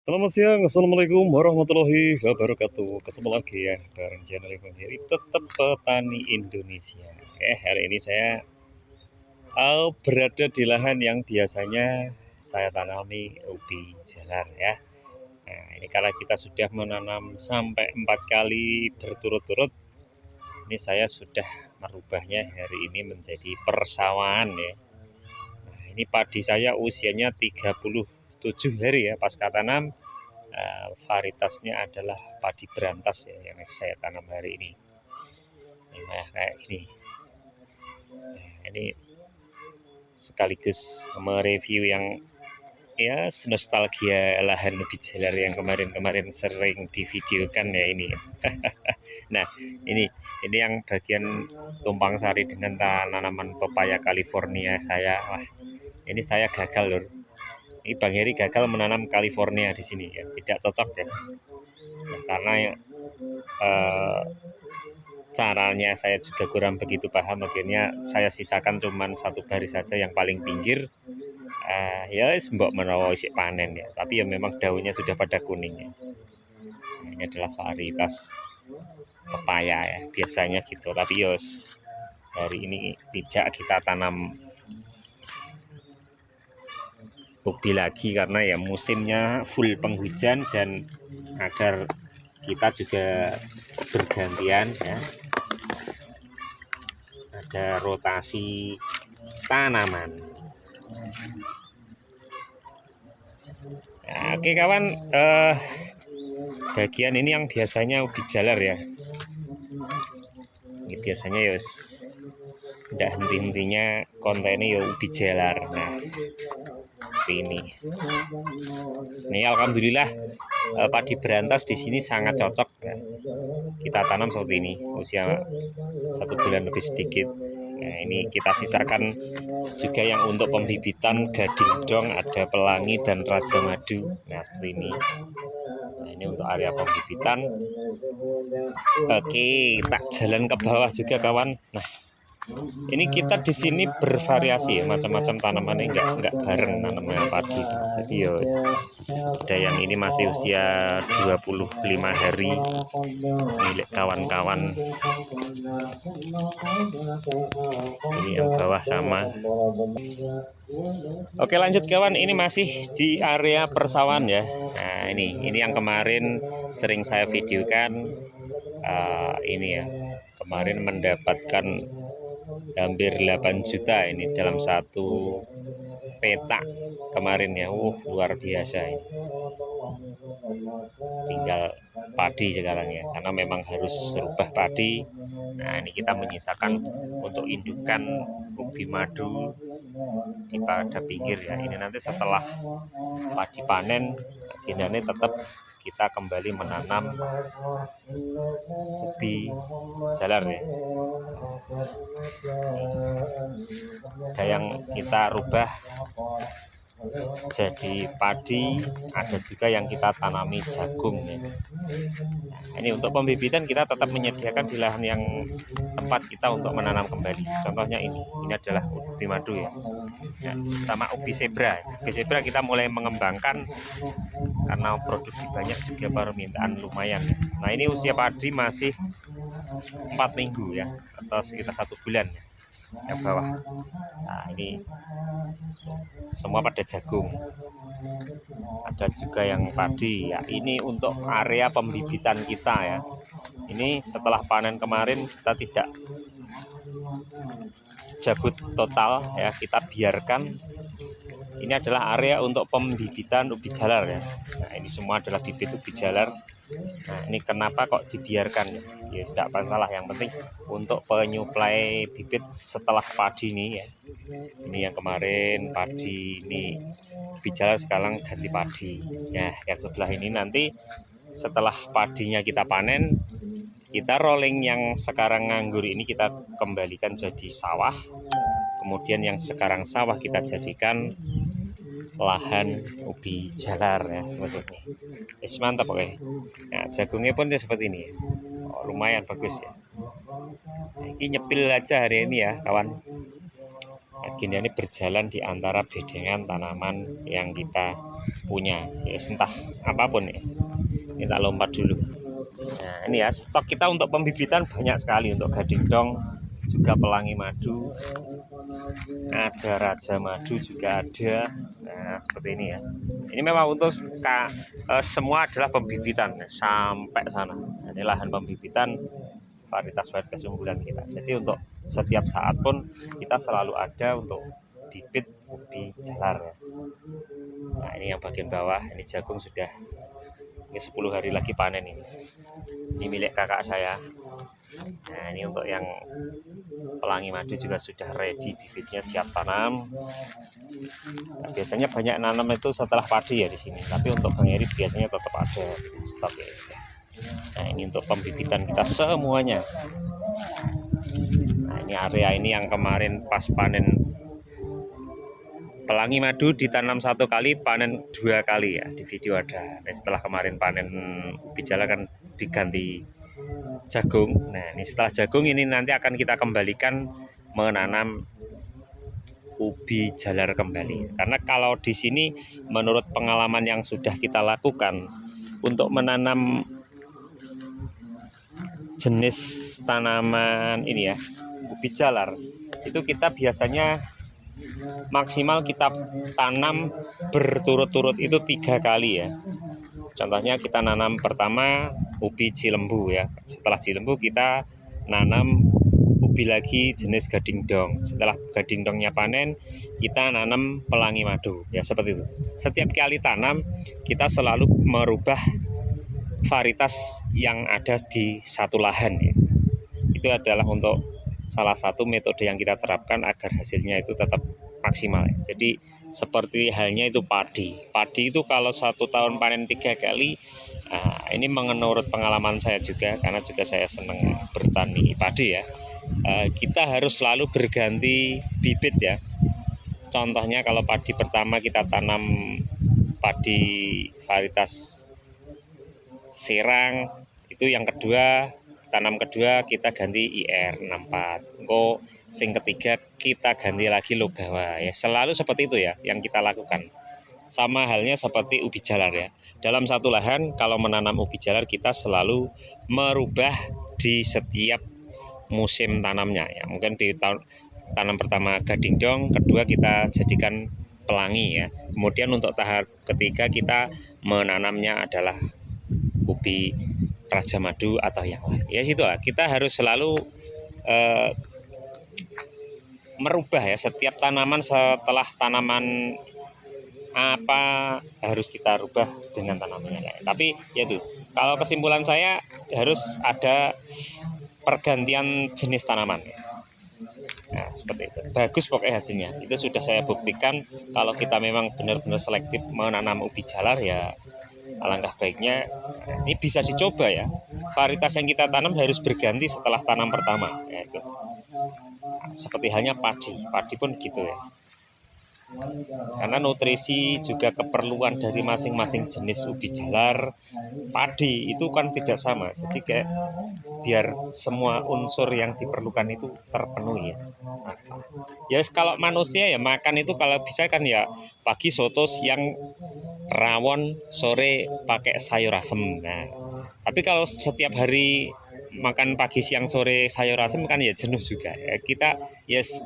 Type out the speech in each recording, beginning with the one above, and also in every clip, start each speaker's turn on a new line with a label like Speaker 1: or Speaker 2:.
Speaker 1: Selamat siang, Assalamualaikum warahmatullahi wabarakatuh. Ketemu lagi ya bareng channel Ivan Heri, tetap petani Indonesia. Hari ini saya berada di lahan yang biasanya saya tanami ubi jalar ya. Nah, ini kalau kita sudah menanam sampai 4 kali berturut-turut, ini saya sudah merubahnya hari ini menjadi persawahan ya. Nah, ini padi saya usianya 37 hari ya pasca tanam. Varietasnya adalah padi berantas ya yang saya tanam hari ini. Nah, kayak gini. Nah, ini sekaligus mereview yang ya nostalgia lahan ubi jalar yang kemarin-kemarin sering divideokan ya ini. Nah, ini yang bagian tumpang sari dengan tanaman pepaya California saya. Wah, ini saya gagal lur. Ini Bang Heri gagal menanam California di sini ya, tidak cocok ya. Nah, karena caranya saya juga kurang begitu paham, akhirnya saya sisakan cuman satu baris saja yang paling pinggir. Ya mbok menawa isik panen ya, tapi ya memang daunnya sudah pada kuning ya. Ini adalah varietas pepaya ya, biasanya gitu, tapi yos hari ini tidak kita tanam ubi lagi karena ya musimnya full penghujan dan agar kita juga bergantian ya, ada rotasi tanaman. Nah, oke kawan, bagian ini yang biasanya ubi jalar ya. Ini biasanya ya tidak henti-hentinya kontennya ya ubi jalar. Nah, seperti ini. Ini alhamdulillah padi berantas di sini sangat cocok ya. Kita tanam seperti ini, usia 1 bulan lebih sedikit. Nah, ini kita sisakan juga yang untuk pembibitan gading dong, ada pelangi dan raja madu. Nah, seperti ini. Nah, ini untuk area pembibitan. Oke, tak jalan ke bawah juga kawan. Nah, ini kita di sini bervariasi ya, macam-macam tanamannya nggak bareng tanamnya padi. Jadi yos ada yang ini masih usia 25 hari milik kawan-kawan. Ini yang bawah sama. Oke lanjut kawan, ini masih di area persawahan ya. Nah ini yang kemarin sering saya videokan. Ini ya, kemarin mendapatkan hampir 8 juta ini dalam satu petak kemarin ya. Luar biasa ini. Tinggal padi sekarang ya, karena memang harus rubah padi. Nah ini kita menyisakan untuk indukan ubi madu di pada pinggir ya. Ini nanti setelah padi panen, agendanya tetap kita kembali menanam ubi jalar ya. Ada yang kita rubah jadi padi, ada juga yang kita tanami jagung ya. Nah, ini untuk pembibitan kita tetap menyediakan di lahan yang tempat kita untuk menanam kembali. Contohnya ini adalah ubi madu ya. Nah, sama ubi zebra. Ubi zebra kita mulai mengembangkan karena produksi banyak juga permintaan lumayan. Nah ini usia padi masih 4 minggu ya, atau sekitar 1 bulan ya, yang bawah. Nah ini semua pada jagung, ada juga yang padi ya. Ini untuk area pembibitan kita ya. Ini setelah panen kemarin kita tidak cabut total ya, kita biarkan. Ini adalah area untuk pembibitan ubi jalar ya. Nah ini semua adalah bibit ubi jalar. Nah ini kenapa kok dibiarkan ya, tidak masalah, yang penting untuk penyuplai bibit setelah padi ini ya. Ini yang kemarin padi, ini ubi jalar, sekarang ganti padi ya. Yang sebelah ini nanti setelah padinya kita panen, kita rolling yang sekarang nganggur ini kita kembalikan jadi sawah. Kemudian yang sekarang sawah kita jadikan lahan ubi jalar ya, seperti ini. Mantap oke. Nah, jagungnya pun seperti ini. Lumayan bagus ya. Nah, ini nyepil aja hari ini ya kawan. Agenda ini berjalan di antara bedengan tanaman yang kita punya, ya entah apapun ya. Kita lompat dulu. Nah ini ya, stok kita untuk pembibitan banyak sekali, untuk gading dong, juga pelangi madu, ada raja madu juga ada. Nah seperti ini ya. Ini memang untuk semua adalah pembibitan sampai sana. Ini lahan pembibitan varietas keunggulan kita. Jadi untuk setiap saat pun kita selalu ada untuk bibit ubi jalar ya. Nah ini yang bagian bawah, ini jagung sudah, ini 10 hari lagi panen ini milik kakak saya. Nah ini untuk yang pelangi madu juga sudah ready, bibitnya siap tanam. Nah, biasanya banyak nanam itu setelah padi ya di sini, tapi untuk Bang Eri biasanya tetap ada stok ya. Nah ini untuk pembibitan kita semuanya. Nah ini area ini yang kemarin pas panen pelangi madu ditanam 1 kali, panen 2 kali ya, di video ada. Nah, setelah kemarin panen ubi jalar kan diganti jagung. Nah ini setelah jagung ini nanti akan kita kembalikan menanam ubi jalar kembali. Karena kalau di sini menurut pengalaman yang sudah kita lakukan, untuk menanam jenis tanaman ini ya, ubi jalar, itu kita biasanya maksimal kita tanam berturut-turut itu 3 kali ya. Contohnya kita nanam pertama ubi cilembu ya, setelah cilembu kita nanam ubi lagi jenis gading dong. Setelah gading dongnya panen, kita nanam pelangi madu ya, seperti itu. Setiap kali tanam kita selalu merubah varietas yang ada di satu lahan ya. Itu adalah untuk salah satu metode yang kita terapkan agar hasilnya itu tetap maksimal ya. Jadi seperti halnya itu padi itu kalau 1 tahun panen 3 kali. Nah, ini menurut pengalaman saya juga, karena juga saya senang bertani padi ya. Kita harus selalu berganti bibit ya. Contohnya kalau padi pertama kita tanam padi varietas serang, itu yang kedua, tanam kedua kita ganti IR 64. Engko sing ketiga kita ganti lagi Logawa ya. Selalu seperti itu ya yang kita lakukan. Sama halnya seperti ubi jalar ya. Dalam satu lahan kalau menanam ubi jalar kita selalu merubah di setiap musim tanamnya ya. Mungkin di tanam pertama gading dong, kedua kita jadikan pelangi ya. Kemudian untuk tahap ketiga kita menanamnya adalah ubi raja madu atau yang lain. Ya situ lah, kita harus selalu merubah ya, setiap tanaman setelah tanaman apa harus kita rubah dengan tanamannya. Tapi ya itu, kalau kesimpulan saya harus ada pergantian jenis tanaman. Nah, seperti itu. Bagus pokoknya hasilnya. Itu sudah saya buktikan. Kalau kita memang benar-benar selektif menanam ubi jalar ya, alangkah baiknya ini bisa dicoba ya. Varietas yang kita tanam harus berganti setelah tanam pertama. Ya, itu. Nah, seperti halnya padi pun gitu ya. Karena nutrisi juga keperluan dari masing-masing jenis ubi jalar, padi itu kan tidak sama. Jadi kayak biar semua unsur yang diperlukan itu terpenuhi ya. Ya kalau manusia ya makan itu kalau bisa kan ya pagi soto, siang rawon, sore pakai sayur asem. Nah, tapi kalau setiap hari makan pagi siang sore sayur asem kan ya jenuh juga. Ya, kita yes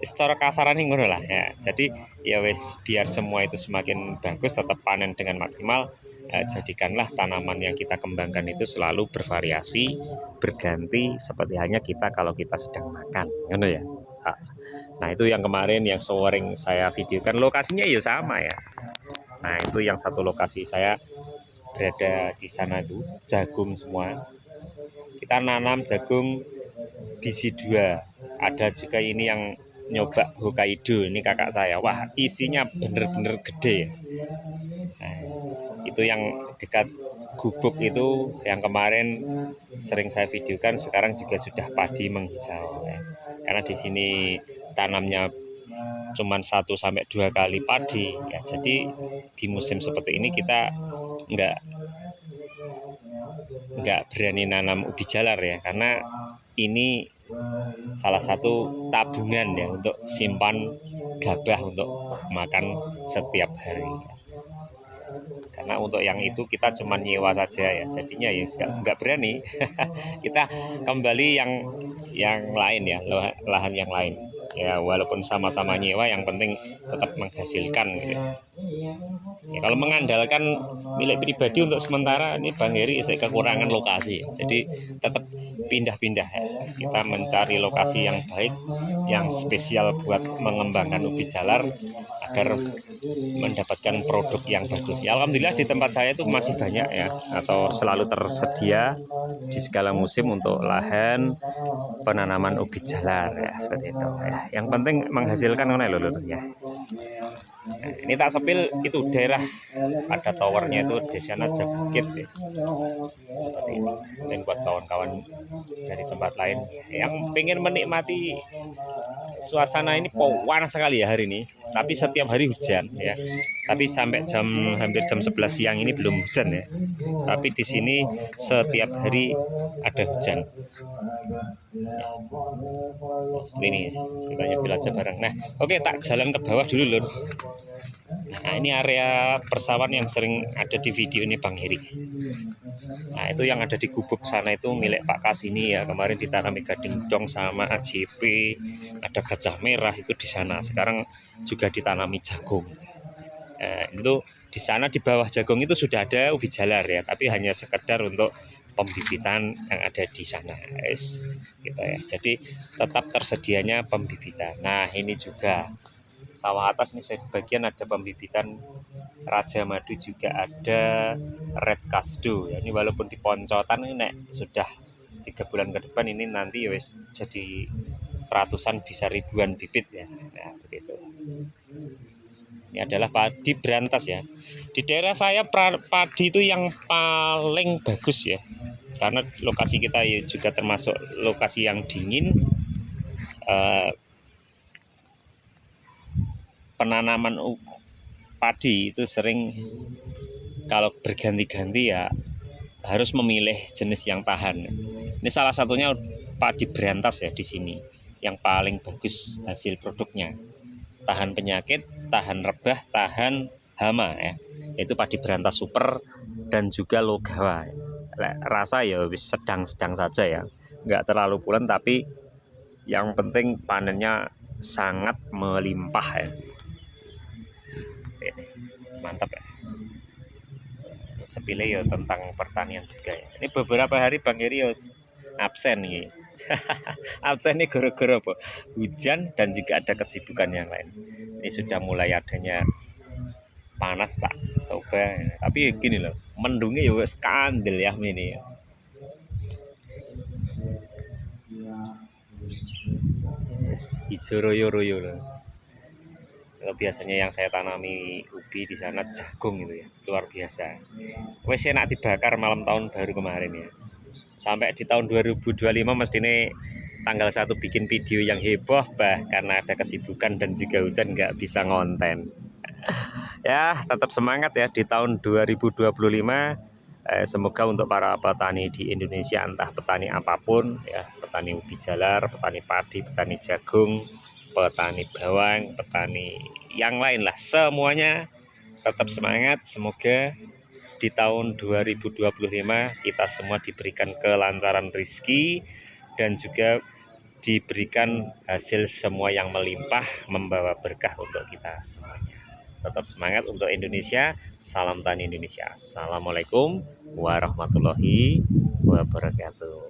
Speaker 1: secara kasaran ngono lah ya. Jadi ya wes biar semua itu semakin bagus, tetap panen dengan maksimal. Jadikanlah tanaman yang kita kembangkan itu selalu bervariasi, berganti seperti halnya kita kalau kita sedang makan, ngono ya. Nah itu yang kemarin yang sering saya videokan, lokasinya ya sama ya. Nah itu yang satu lokasi saya berada di sana itu jagung semua. Kita nanam jagung biji 2. Ada juga ini yang nyoba Hokkaido, ini kakak saya. Wah isinya bener-bener gede. Nah, itu yang dekat gubuk itu yang kemarin sering saya videokan, sekarang juga sudah padi menghijau ya. Karena di sini tanamnya cuman 1-2 kali padi ya, jadi di musim seperti ini kita nggak berani nanam ubi jalar ya, karena ini salah satu tabungan ya untuk simpan gabah untuk makan setiap hari. Karena untuk yang itu kita cuma nyewa saja ya, jadinya ya nggak berani. Kita kembali yang lain ya, lahan yang lain ya, walaupun sama-sama nyewa, yang penting tetap menghasilkan gitu. Ya, kalau mengandalkan milik pribadi untuk sementara ini Bang Heri saya kekurangan lokasi, jadi tetap pindah-pindah ya. Kita mencari lokasi yang baik, yang spesial buat mengembangkan ubi jalar agar mendapatkan produk yang bagus. Ya, alhamdulillah di tempat saya itu masih banyak ya, atau selalu tersedia di segala musim untuk lahan penanaman ubi jalar ya, seperti itu ya. Yang penting menghasilkan lho ya. Nah, ini tak sepil itu daerah ada towernya itu di sana Bukit ya. Seperti ini. Dan buat kawan-kawan dari tempat lain yang pengen menikmati suasana ini panas sekali ya hari ini, tapi setiap hari hujan ya. Tapi sampai hampir jam 11 siang ini belum hujan ya. Tapi di sini setiap hari ada hujan. Ya. Seperti ini ya. Kita nyepil aja bareng. Nah, oke, tak jalan ke bawah dulu lur. Nah, ini area persawahan yang sering ada di video ini Bang Heri. Nah, itu yang ada di gubuk sana itu milik Pak Kasini ya. Kemarin ditanami gading dong sama AJP, ada gajah merah itu di sana. Sekarang juga ditanami jagung. Nah, itu di sana di bawah jagung itu sudah ada ubi jalar ya, tapi hanya sekedar untuk pembibitan yang ada di sana, guys. Gitu ya. Jadi tetap tersedianya pembibitan. Nah, ini juga sawah atas nih sebagian ada pembibitan Raja Madu, juga ada Red Kasdo ya. Ini walaupun di poncotan ini sudah 3 bulan ke depan ini nanti ya wis jadi ratusan bisa ribuan bibit ya. Nah, begitu. Ini adalah padi berantas ya. Di daerah saya padi itu yang paling bagus ya, karena lokasi kita ya juga termasuk lokasi yang dingin. Penanaman padi itu sering kalau berganti-ganti ya harus memilih jenis yang tahan. Ini salah satunya padi berantas ya di sini, yang paling bagus hasil produknya. Tahan penyakit, tahan rebah, tahan hama ya. Itu padi berantas super dan juga logawa. Rasa ya sedang-sedang saja ya, nggak terlalu pulen, tapi yang penting panennya sangat melimpah ya. Mantap ya. Sepile ya tentang pertanian juga ya. Ini beberapa hari Bang Heri absen nih. Absen nih gara-gara apa? Hujan dan juga ada kesibukan yang lain. Ini sudah mulai adanya panas tak soba, tapi gini loh, mendungnya ya wes kandel ya ini. Yes, hijau royo-royo loh. Kalau biasanya yang saya tanami ubi di sana jagung itu ya, luar biasa. Wes enak dibakar malam tahun baru kemarin ya. Sampai di tahun 2025 mesti ini tanggal 1 bikin video yang heboh, karena ada kesibukan dan juga hujan nggak bisa ngonten. Ya, tetap semangat ya di tahun 2025. Semoga untuk para petani di Indonesia, entah petani apapun ya, petani ubi jalar, petani padi, petani jagung, petani bawang, petani yang lain lah, semuanya tetap semangat. Semoga di tahun 2025 kita semua diberikan kelancaran rezeki dan juga diberikan hasil semua yang melimpah, membawa berkah untuk kita semuanya. Tetap semangat untuk Indonesia. Salam tani Indonesia. Assalamualaikum warahmatullahi wabarakatuh.